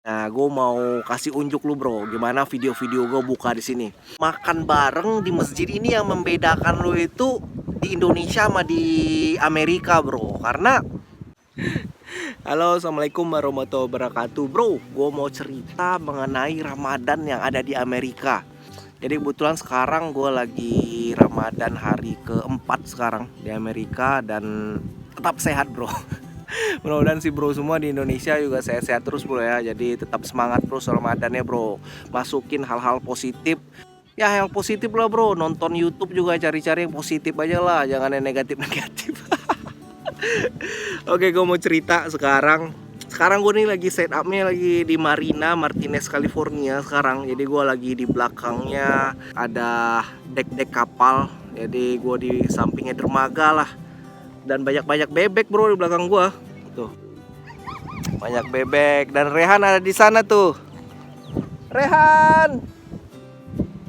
Nah, gue mau kasih unjuk lu bro, gimana video-video gue buka di sini. Makan bareng di masjid ini yang membedakan lu itu di Indonesia sama di Amerika bro. Karena halo, assalamualaikum warahmatullahi wabarakatuh bro. Gue mau cerita mengenai Ramadan yang ada di Amerika. Jadi kebetulan sekarang gue lagi Ramadan hari keempat sekarang di Amerika dan tetap sehat bro. Mudah-mudahan sih bro semua di Indonesia juga sehat-sehat terus bro ya. Jadi tetap semangat bro Ramadannya bro. Masukin hal-hal positif. Ya yang positif lah bro. Nonton YouTube juga cari-cari yang positif aja lah. Jangan yang negatif-negatif. Oke, gue mau cerita sekarang. Sekarang gue nih lagi setupnya lagi di Marina Martinez California sekarang. Jadi gue lagi di belakangnya ada dek-dek kapal. Jadi gue di sampingnya dermaga lah. Dan banyak-banyak bebek bro di belakang gue. Tuh. Banyak bebek dan Rehan ada di sana tuh. Rehan,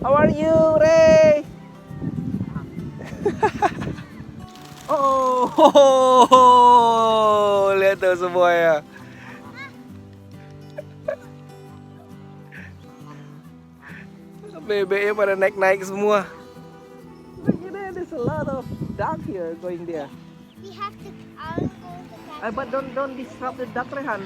how are you, Ray? Oh, lihat tuh semuanya. Bebeknya pada naik-naik semua. Look at that, there's a lot of duck here going there. We have to all go to But don't disrupt the duck, Rehan.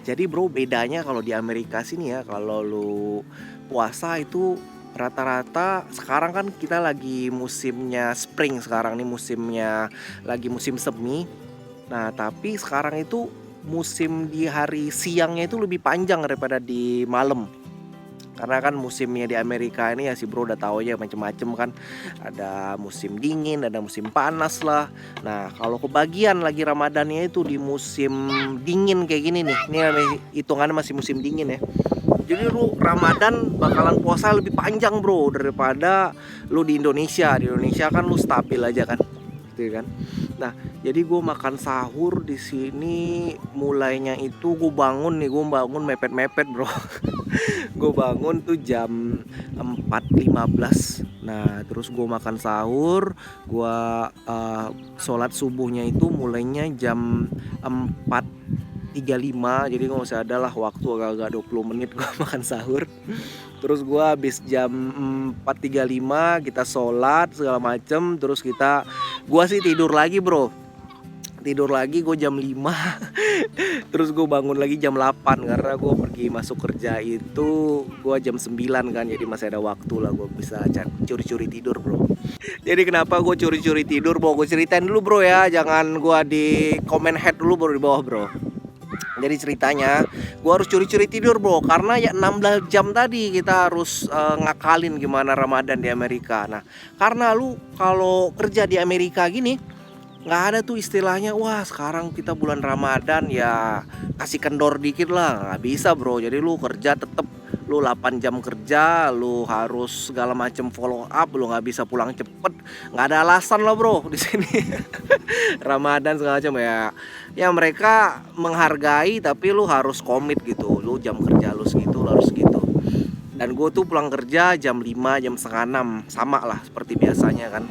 Jadi bro, bedanya kalau di Amerika sini ya, kalau lu puasa itu rata-rata sekarang kan kita lagi musimnya spring sekarang nih, musimnya lagi musim semi. Nah, tapi sekarang itu musim di hari siangnya itu lebih panjang daripada di malam. Karena kan musimnya di Amerika ini ya si bro udah tahu aja macem-macem kan. Ada musim dingin, ada musim panas lah. Nah kalau kebagian lagi Ramadannya itu di musim dingin kayak gini nih. Ini hitungannya masih musim dingin ya. Jadi lu Ramadan bakalan puasa lebih panjang bro daripada lu di Indonesia. Di Indonesia kan lu stabil aja kan, gitu kan. Nah jadi gue makan sahur di sini mulainya itu gue bangun mepet-mepet bro. Gue bangun tuh jam 4.15. Nah terus gue makan sahur. Gue sholat subuhnya itu mulainya jam 4.35. Jadi gak usah ada lah waktu agak-agak 20 menit gue makan sahur. Terus gue habis jam 4.35 kita sholat segala macem. Terus gue sih tidur lagi bro. Tidur lagi gue jam 5. Terus gue bangun lagi jam 8 karena gue pergi masuk kerja itu gue jam 9 kan. Jadi masih ada waktu lah gue bisa curi-curi tidur bro. Jadi kenapa gue curi-curi tidur bro, gue ceritain dulu bro ya. Jangan gue di comment head dulu bro di bawah bro. Jadi ceritanya gue harus curi-curi tidur bro. Karena ya 16 jam tadi kita harus ngakalin gimana Ramadan di Amerika. Nah karena lu kalau kerja di Amerika gini nggak ada tuh istilahnya wah sekarang kita bulan Ramadan ya kasih kendor dikit lah, nggak bisa bro. Jadi lu kerja tetep, lu 8 jam kerja, lu harus segala macam follow up, lu nggak bisa pulang cepet, nggak ada alasan lah bro di sini. Ramadan segala macam ya, ya mereka menghargai tapi lu harus komit gitu, lu jam kerja lu segitu, lu harus gitu. Dan gue tuh pulang kerja jam 5, jam setengah 6 sama lah seperti biasanya kan.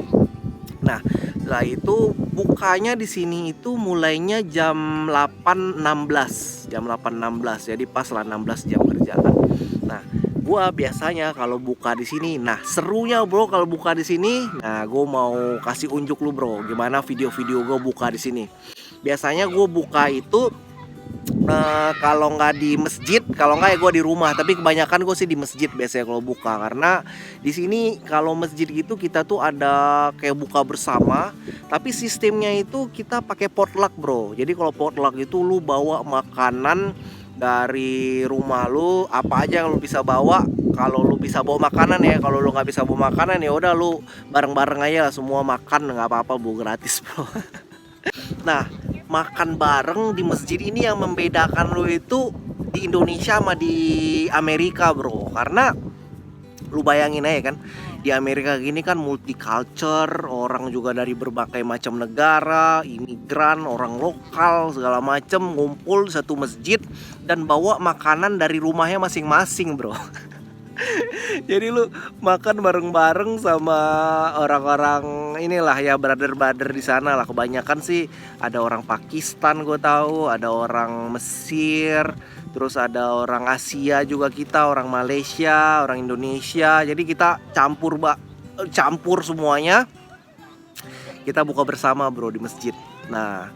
Nah, setelah itu bukanya di sini itu mulainya jam 8.16. Jam 8.16. Jadi pas lah 16 jam kerja kan. Nah, gua biasanya kalau buka di sini, nah serunya bro kalau buka di sini, nah gua mau kasih unjuk lu bro, gimana video-video gua buka di sini. Biasanya gua buka itu kalau nggak di masjid, kalau nggak ya gue di rumah. Tapi kebanyakan gue sih di masjid biasanya kalau buka, karena di sini kalau masjid gitu kita tuh ada kayak buka bersama. Tapi sistemnya itu kita pakai potluck bro. Jadi kalau potluck itu lu bawa makanan dari rumah lu, apa aja yang lu bisa bawa. Kalau lu bisa bawa makanan ya, kalau lu nggak bisa bawa makanan ya udah lu bareng-bareng aja lah, semua makan nggak apa-apa bu, gratis bro. Nah, makan bareng di masjid ini yang membedakan lo itu di Indonesia sama di Amerika bro. Karena lu bayangin aja kan, di Amerika gini kan multicultural, orang juga dari berbagai macam negara, imigran, orang lokal segala macam ngumpul di satu masjid dan bawa makanan dari rumahnya masing-masing bro. Jadi lu makan bareng-bareng sama orang-orang inilah ya, brother-brother di sana lah. Kebanyakan sih ada orang Pakistan gue tahu, ada orang Mesir, terus ada orang Asia juga kita, orang Malaysia, orang Indonesia. Jadi kita campur semuanya. Kita buka bersama bro di masjid. Nah,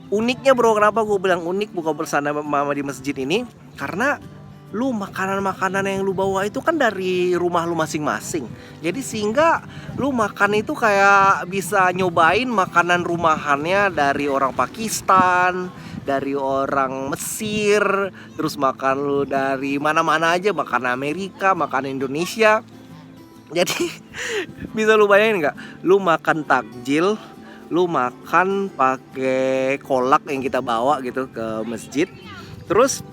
uniknya bro, kenapa gue bilang unik buka bersama di masjid ini? Karena lu makanan-makanan yang lu bawa itu kan dari rumah lu masing-masing. Jadi sehingga lu makan itu kayak bisa nyobain makanan rumahannya dari orang Pakistan, dari orang Mesir, terus makan lu dari mana-mana aja, makan Amerika, makan Indonesia. Jadi bisa lu bayangin nggak? Lu makan takjil, lu makan pakai kolak yang kita bawa gitu ke masjid. Terus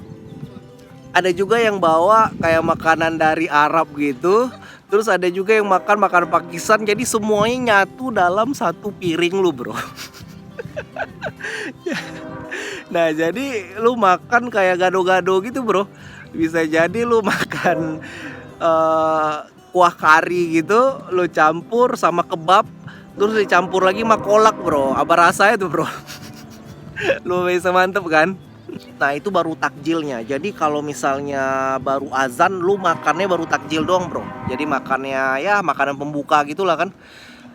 ada juga yang bawa kayak makanan dari Arab gitu. Terus ada juga yang makan makanan Pakistan. Jadi semuanya nyatu dalam satu piring lu bro. Nah jadi lu makan kayak gado-gado gitu bro. Bisa jadi lu makan kuah kari gitu, lu campur sama kebab, terus dicampur lagi sama kolak bro. Apa rasanya tuh bro? Lu bisa mantep kan? Nah itu baru takjilnya. Jadi kalau misalnya baru azan, lu makannya baru takjil doang bro. Jadi makannya ya makanan pembuka gitulah kan.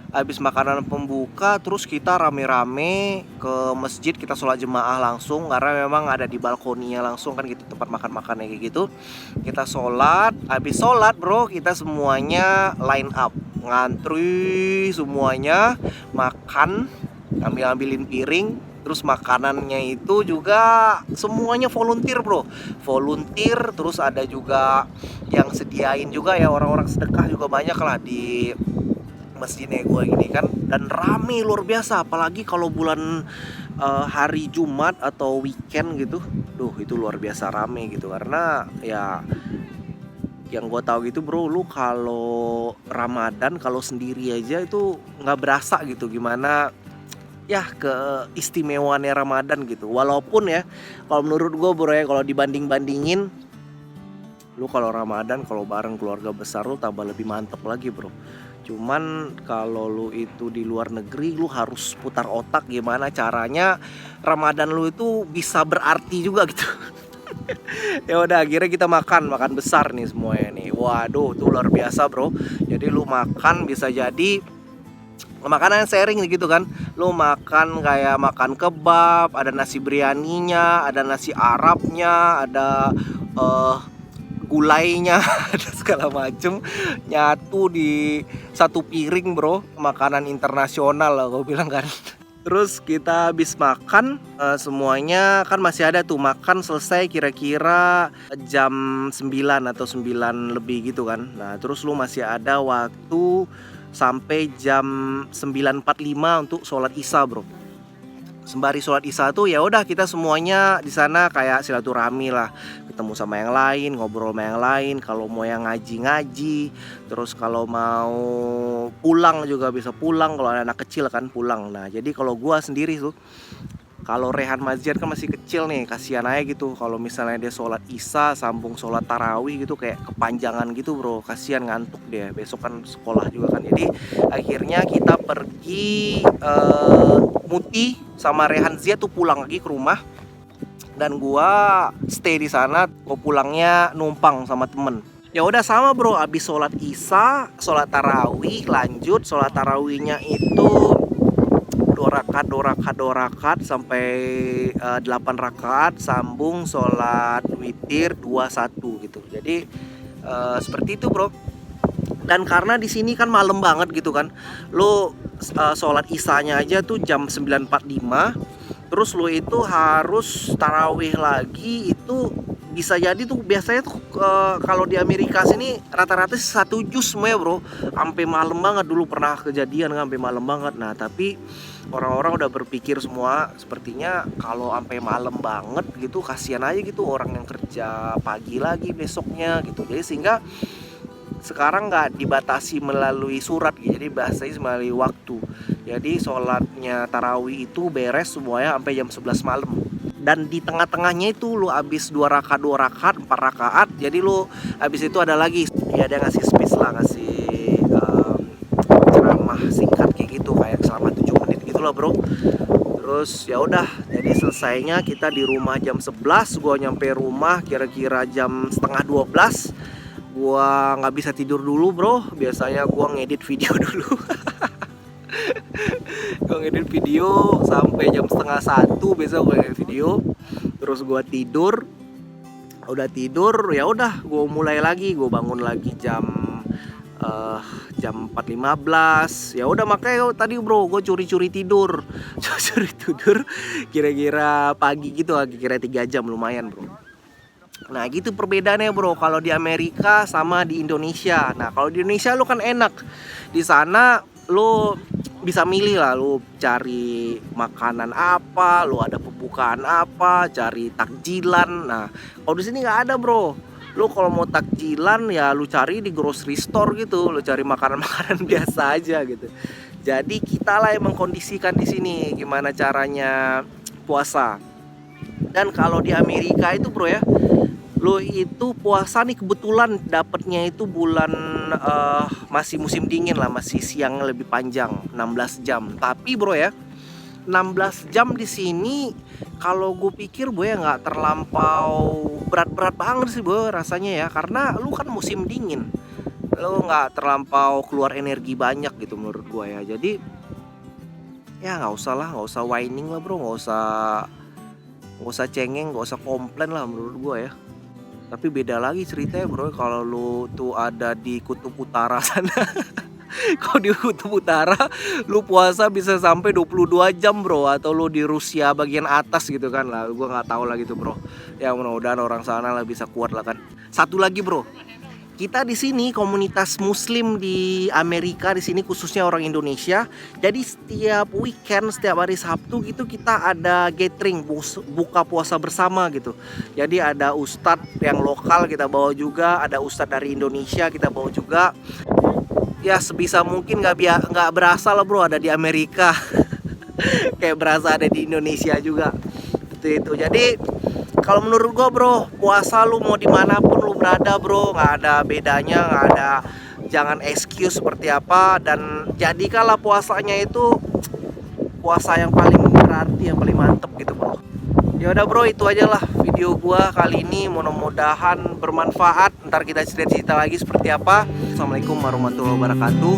Habis makanan pembuka terus kita rame-rame ke masjid, kita sholat jemaah langsung. Karena memang ada di balkoninya langsung kan gitu, tempat makan-makannya kayak gitu. Kita sholat, habis sholat bro kita semuanya line up, ngantri semuanya, makan, ambilin piring. Terus makanannya itu juga semuanya volunteer bro. Volunteer, terus ada juga yang sediain juga ya, orang-orang sedekah juga banyak lah di masjidnya gue gini kan. Dan rame luar biasa, apalagi kalau bulan hari Jumat atau weekend gitu. Duh itu luar biasa rame gitu. Karena ya yang gue tahu gitu bro, lu kalau Ramadan kalau sendiri aja itu nggak berasa gitu gimana ya keistimewaannya Ramadan gitu. Walaupun ya kalau menurut gue bro ya, kalau dibanding-bandingin, lu kalau Ramadan kalau bareng keluarga besar lu tambah lebih mantep lagi bro. Cuman kalau lu itu di luar negeri, lu harus putar otak gimana caranya Ramadan lu itu bisa berarti juga gitu. Ya udah akhirnya kita makan besar nih semuanya nih. Waduh tuh luar biasa bro. Jadi lu makan bisa jadi makanan sharing gitu kan. Lu makan kayak makan kebab, ada nasi biryaninya, ada nasi Arabnya, ada gulainya, ada segala macem nyatu di satu piring bro. Makanan internasional lah gue bilang kan. Terus kita habis makan semuanya kan masih ada tuh, makan selesai kira-kira jam 9 atau 9 lebih gitu kan. Nah terus lu masih ada waktu sampai jam 9.45 untuk sholat isya bro. Sembari sholat isya tuh ya udah kita semuanya di sana kayak silaturahmi lah, ketemu sama yang lain, ngobrol sama yang lain. Kalau mau yang ngaji, terus kalau mau pulang juga bisa pulang, kalau anak kecil kan pulang. Nah jadi kalau gua sendiri tuh, kalau Rehan Maziar kan masih kecil nih, kasihan aja gitu kalau misalnya dia sholat isya sambung sholat tarawih gitu kayak kepanjangan gitu bro, kasihan ngantuk dia, besok kan sekolah juga kan. Jadi akhirnya kita pergi Muti sama Rehan Zia tuh pulang lagi ke rumah, dan gua stay di sana. Gua pulangnya numpang sama temen. Ya udah sama bro, abis sholat isya, sholat tarawih, lanjut sholat tarawihnya itu 2 rakaat sampai 8 rakaat, sambung sholat witir 21 gitu. Jadi seperti itu bro. Dan karena di sini kan malam banget gitu kan, lo sholat isyanya aja tuh jam 9.45, terus lo itu harus tarawih lagi. Itu bisa jadi tuh biasanya tuh kalau di Amerika sini rata-rata 1 juz semua ya bro, sampai malam banget. Dulu pernah kejadian sampai malam banget. Nah tapi orang-orang udah berpikir semua sepertinya kalau sampai malam banget gitu kasihan aja gitu orang yang kerja pagi lagi besoknya gitu. Jadi sehingga sekarang nggak dibatasi melalui surat gitu, jadi bahasanya melalui waktu. Jadi sholatnya tarawih itu beres semuanya sampai jam 11 malam. Dan di tengah-tengahnya itu lu habis 2 rakaat, 4 rakaat. Jadi lu habis itu ada lagi ya, dia ngasih space lah, ngasih ceramah singkat kayak gitu, kayak selama 7 menit gitu lah bro. Terus ya udah, jadi selesainya kita di rumah jam 11. Gua nyampe rumah kira-kira jam setengah 12. Gua nggak bisa tidur dulu bro, biasanya gua ngedit video dulu. Gua ngedit video sampai jam setengah 1, biasa gua ngedit video. Terus gua tidur, udah tidur ya udah gua mulai lagi, gua bangun lagi jam 4.15. Ya udah, makanya tadi bro gue curi-curi tidur. Curi tidur kira-kira pagi gitu, kira-kira 3 jam, lumayan bro. Nah gitu perbedaannya bro, kalau di Amerika sama di Indonesia. Nah kalau di Indonesia lu kan enak, di sana lu bisa milih lah, lu cari makanan apa, lu ada pembukaan apa, cari takjilan. Nah kalau di sini nggak ada bro. Lu kalau mau takjilan ya lu cari di grocery store gitu, lu cari makanan-makanan biasa aja gitu. Jadi kita lah yang mengkondisikan di sini gimana caranya puasa. Dan kalau di Amerika itu bro ya, lu itu puasa nih kebetulan dapetnya itu bulan masih musim dingin lah, masih siang lebih panjang 16 jam. Tapi bro ya, 16 jam di sini kalau gue pikir gue ya nggak terlampau berat-berat banget sih gue rasanya ya, karena lu kan musim dingin, lu nggak terlampau keluar energi banyak gitu menurut gue ya. Jadi ya nggak usah whining lah bro, nggak usah cengeng, nggak usah komplain lah menurut gue ya. Tapi beda lagi ceritanya bro kalau lu tuh ada di kutub utara sana. Kalau di kutub utara lu puasa bisa sampai 22 jam bro, atau lu di Rusia bagian atas gitu kan lah, gua nggak tahu lah gitu bro. Ya mudah-mudahan orang sana lah bisa kuat lah kan. Satu lagi bro, kita di sini komunitas Muslim di Amerika di sini khususnya orang Indonesia. Jadi setiap weekend, setiap hari Sabtu gitu kita ada gathering buka puasa bersama gitu. Jadi ada ustadz yang lokal kita bawa juga, ada ustadz dari Indonesia kita bawa juga. Ya sebisa mungkin nggak berasa lah bro ada di Amerika. Kayak berasa ada di Indonesia juga. Itu. Jadi kalau menurut gua bro, puasa lu mau dimanapun lu berada bro, nggak ada bedanya, nggak ada, jangan excuse seperti apa, dan jadikanlah puasanya itu puasa yang paling berarti, yang paling mantep gitu bro. Ya udah bro, itu aja lah video gua kali ini, mudah-mudahan bermanfaat. Ntar kita cerita-cerita lagi seperti apa. Assalamualaikum warahmatullahi wabarakatuh.